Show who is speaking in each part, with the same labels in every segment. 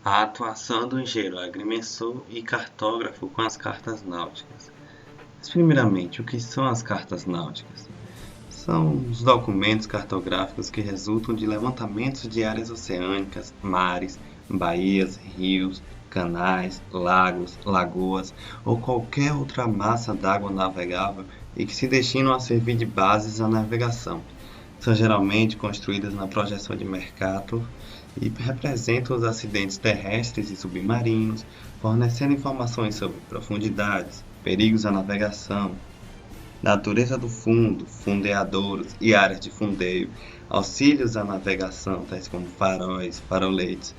Speaker 1: A atuação do engenheiro agrimensor e cartógrafo com as cartas náuticas. Mas, primeiramente, o que são as cartas náuticas? São os documentos cartográficos que resultam de levantamentos de áreas oceânicas, mares, baías, rios, canais, lagos, lagoas ou qualquer outra massa d'água navegável e que se destinam a servir de bases à navegação. São geralmente construídas na projeção de Mercator e representam os acidentes terrestres e submarinos, fornecendo informações sobre profundidades, perigos à navegação, natureza do fundo, fundeadouros e áreas de fundeio, auxílios à navegação, tais como faróis, faroletes,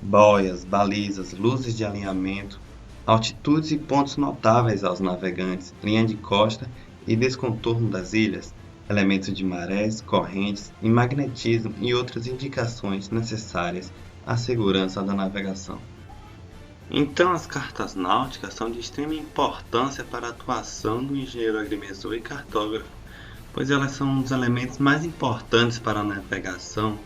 Speaker 1: boias, balizas, luzes de alinhamento, altitudes e pontos notáveis aos navegantes, linha de costa e descontorno das ilhas, elementos de marés, correntes e magnetismo e outras indicações necessárias à segurança da navegação. Então, as cartas náuticas são de extrema importância para a atuação do engenheiro agrimensor e cartógrafo, pois elas são um dos elementos mais importantes para a navegação,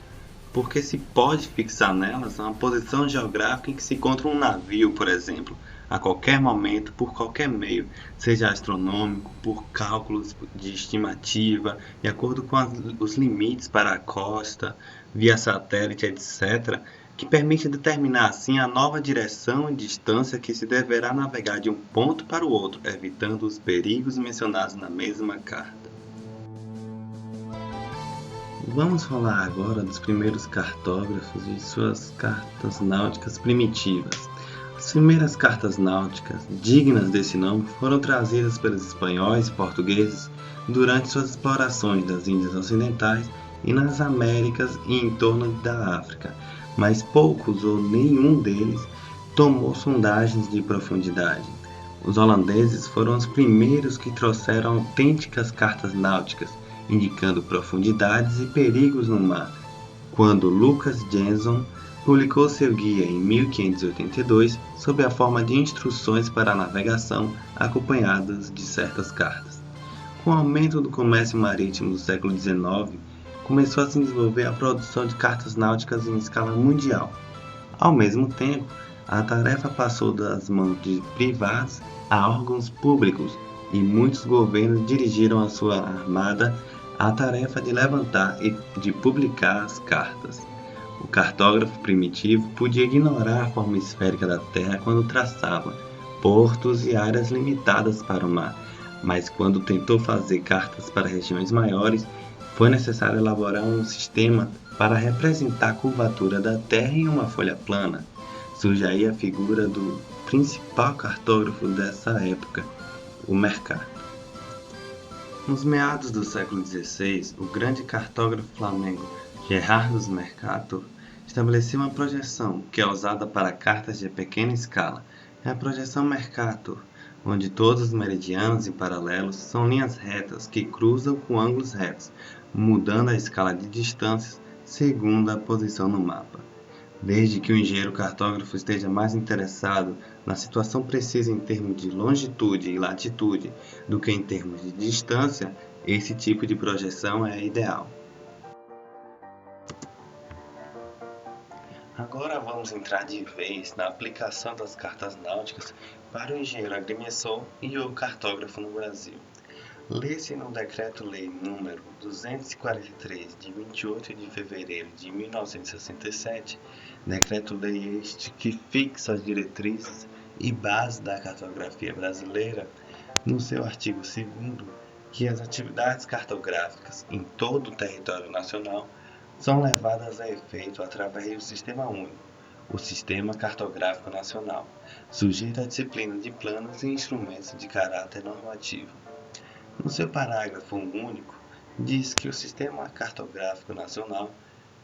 Speaker 1: porque se pode fixar nelas uma posição geográfica em que se encontra um navio, por exemplo, a qualquer momento, por qualquer meio, seja astronômico, por cálculos de estimativa, de acordo com os limites para a costa, via satélite, etc., que permite determinar assim a nova direção e distância que se deverá navegar de um ponto para o outro, evitando os perigos mencionados na mesma carta. Vamos falar agora dos primeiros cartógrafos e suas cartas náuticas primitivas. As primeiras cartas náuticas, dignas desse nome, foram trazidas pelos espanhóis e portugueses durante suas explorações das Índias Ocidentais e nas Américas e em torno da África, mas poucos ou nenhum deles tomou sondagens de profundidade. Os holandeses foram os primeiros que trouxeram autênticas cartas náuticas, indicando profundidades e perigos no mar, quando Lucas Jenson publicou seu guia em 1582 sob a forma de instruções para a navegação acompanhadas de certas cartas. Com o aumento do comércio marítimo do século XIX, começou a se desenvolver a produção de cartas náuticas em escala mundial. Ao mesmo tempo, a tarefa passou das mãos de privados a órgãos públicos e muitos governos dirigiram a sua armada à tarefa de levantar e de publicar as cartas. O cartógrafo primitivo podia ignorar a forma esférica da Terra quando traçava portos e áreas limitadas para o mar, mas quando tentou fazer cartas para regiões maiores, foi necessário elaborar um sistema para representar a curvatura da Terra em uma folha plana. Surge aí a figura do principal cartógrafo dessa época, o Mercator. Nos meados do século XVI, o grande cartógrafo flamengo Gerardus Mercator estabeleceu uma projeção que é usada para cartas de pequena escala. É a projeção Mercator, onde todos os meridianos e paralelos são linhas retas que cruzam com ângulos retos, mudando a escala de distâncias segundo a posição no mapa. Desde que o engenheiro cartógrafo esteja mais interessado na situação precisa em termos de longitude e latitude do que em termos de distância, esse tipo de projeção é ideal. Agora vamos entrar de vez na aplicação das cartas náuticas para o engenheiro agrimensor e o cartógrafo no Brasil. Lê-se no Decreto-Lei nº 243, de 28 de fevereiro de 1967, Decreto-Lei este que fixa as diretrizes e bases da cartografia brasileira, no seu artigo 2º, que as atividades cartográficas em todo o território nacional são levadas a efeito através do Sistema Único, o Sistema Cartográfico Nacional, sujeito à disciplina de planos e instrumentos de caráter normativo. No seu parágrafo único, diz que o Sistema Cartográfico Nacional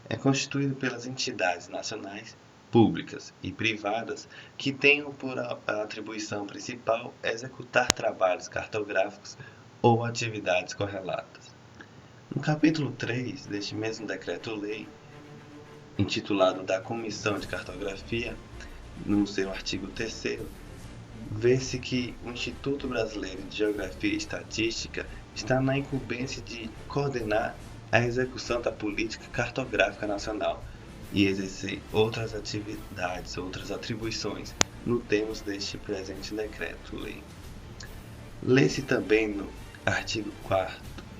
Speaker 1: é constituído pelas entidades nacionais, públicas e privadas que tenham por atribuição principal executar trabalhos cartográficos ou atividades correlatas. No capítulo 3 deste mesmo Decreto-Lei, intitulado da Comissão de Cartografia, no seu artigo 3º, vê-se que o Instituto Brasileiro de Geografia e Estatística está na incumbência de coordenar a execução da Política Cartográfica Nacional, e exercer outras atividades, outras atribuições, no termos deste presente decreto-lei. Lê-se também no artigo 4º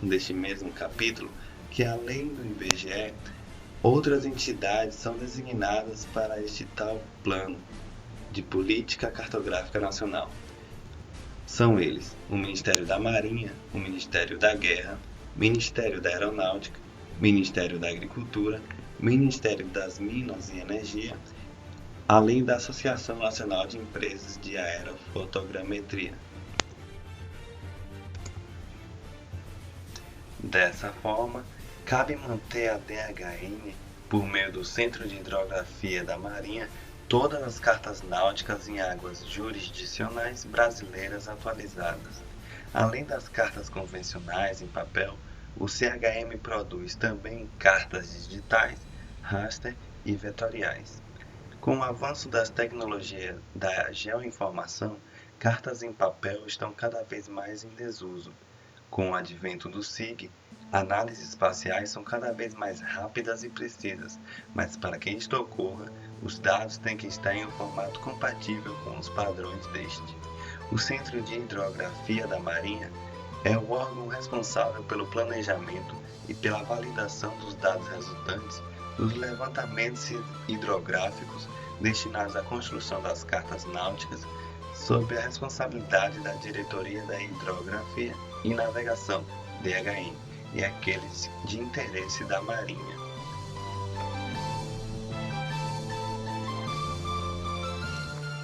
Speaker 1: deste mesmo capítulo que, além do IBGE, outras entidades são designadas para este tal plano de política cartográfica nacional. São eles o Ministério da Marinha, o Ministério da Guerra, Ministério da Aeronáutica, Ministério da Agricultura, Ministério das Minas e Energia, além da Associação Nacional de Empresas de Aerofotogrametria. Dessa forma, cabe manter a DHN, por meio do Centro de Hidrografia da Marinha, todas as cartas náuticas em águas jurisdicionais brasileiras atualizadas. Além das cartas convencionais em papel, o CHM produz também cartas digitais, raster e vetoriais. Com o avanço das tecnologias da geoinformação, cartas em papel estão cada vez mais em desuso. Com o advento do SIG, análises espaciais são cada vez mais rápidas e precisas, mas para que isto ocorra, os dados têm que estar em um formato compatível com os padrões deste. O Centro de Hidrografia da Marinha é o órgão responsável pelo planejamento e pela validação dos dados resultantes dos levantamentos hidrográficos destinados à construção das cartas náuticas, sob a responsabilidade da Diretoria da Hidrografia e Navegação, DHN, e aqueles de interesse da Marinha.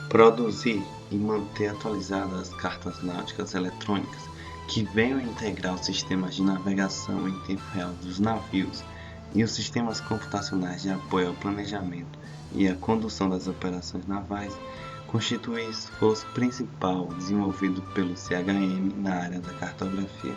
Speaker 1: Produzir e manter atualizadas as cartas náuticas eletrônicas que venham a integrar os sistemas de navegação em tempo real dos navios e os sistemas computacionais de apoio ao planejamento e à condução das operações navais constitui o esforço principal desenvolvido pelo CHM na área da cartografia.